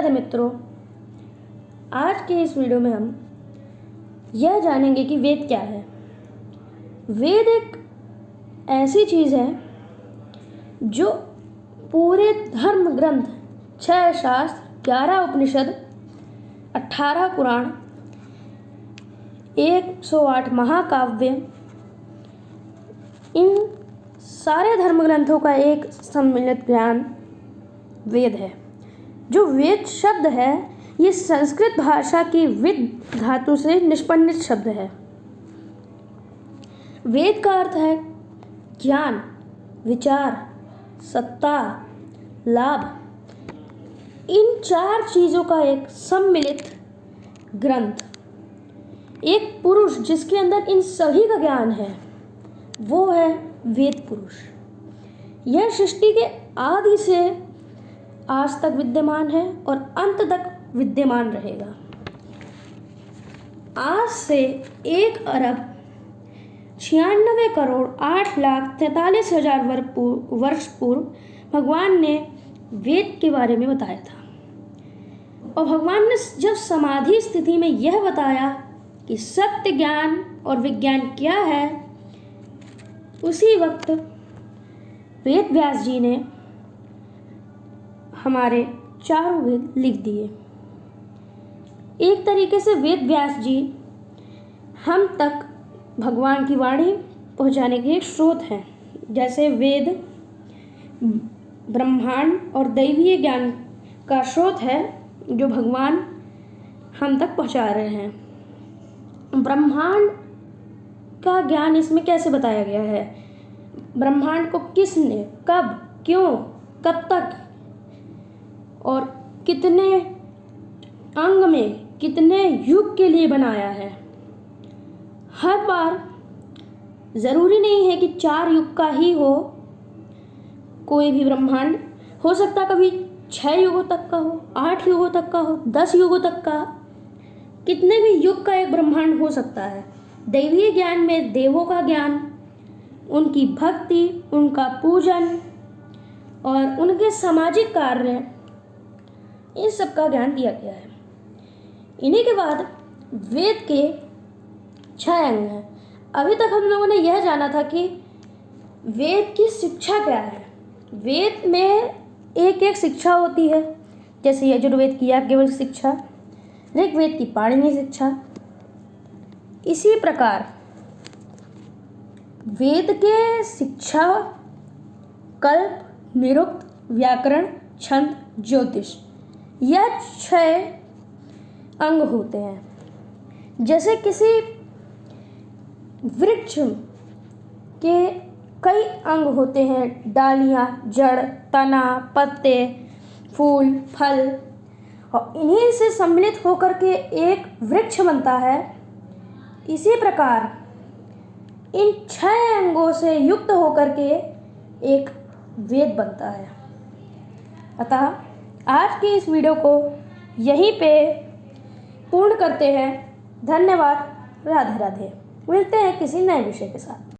राधे मित्रों, आज के इस वीडियो में हम यह जानेंगे कि वेद क्या है। वेद एक ऐसी चीज़ है जो पूरे धर्म ग्रंथ 6 शास्त्र, 11 उपनिषद, 18 पुराण, 108 महाकाव्य, इन सारे धर्म ग्रंथों का एक सम्मिलित ज्ञान वेद है। जो वेद शब्द है ये संस्कृत भाषा की विद धातु से निष्पन्नित शब्द है। वेद का अर्थ है ज्ञान, विचार, सत्ता, लाभ। इन 4 चीज़ों का एक सम्मिलित ग्रंथ। एक पुरुष जिसके अंदर इन सभी का ज्ञान है वो है वेद पुरुष। यह सृष्टि के आदि से आज तक विद्यमान है और अंत तक विद्यमान रहेगा। आज से 1 अरब 96 करोड़ 8,43,000 वर्ष पूर्व भगवान ने वेद के बारे में बताया था। और भगवान ने जब समाधि स्थिति में यह बताया कि सत्य, ज्ञान और विज्ञान क्या है, उसी वक्त वेद व्यास जी ने हमारे 4 वेद लिख दिए। एक तरीके से वेद व्यास जी हम तक भगवान की वाणी पहुंचाने के एक स्रोत हैं। जैसे वेद ब्रह्मांड और दैवीय ज्ञान का स्रोत है जो भगवान हम तक पहुंचा रहे हैं। ब्रह्मांड का ज्ञान इसमें कैसे बताया गया है, ब्रह्मांड को किसने, कब, क्यों, कब तक और कितने अंग में, कितने युग के लिए बनाया है। हर बार ज़रूरी नहीं है कि 4 युग का ही हो कोई भी ब्रह्मांड। हो सकता कभी 6 युगों तक का हो, 8 युगों तक का हो, 10 युगों तक का, कितने भी युग का एक ब्रह्मांड हो सकता है। दैवीय ज्ञान में देवों का ज्ञान, उनकी भक्ति, उनका पूजन और उनके सामाजिक कार्य, इन सब का ज्ञान दिया गया है। इन्हीं के बाद वेद के 6 अंग हैं। अभी तक हम लोगों ने यह जाना था कि वेद की शिक्षा क्या है। वेद में एक शिक्षा होती है, जैसे यजुर्वेद की याज्ञवल्क्य शिक्षा, ऋग्वेद की पाणिनि शिक्षा। इसी प्रकार वेद के शिक्षा कल्प, निरुक्त, व्याकरण, छंद, ज्योतिष, यह 6 अंग होते हैं। जैसे किसी वृक्ष के कई अंग होते हैं, डालियाँ, जड़, तना, पत्ते, फूल, फल, और इन्हीं से सम्मिलित होकर के एक वृक्ष बनता है। इसी प्रकार इन 6 अंगों से युक्त होकर के एक वेद बनता है। अतः आज की इस वीडियो को यहीं पे पूर्ण करते हैं। धन्यवाद। राधे राधे। मिलते हैं किसी नए विषय के साथ।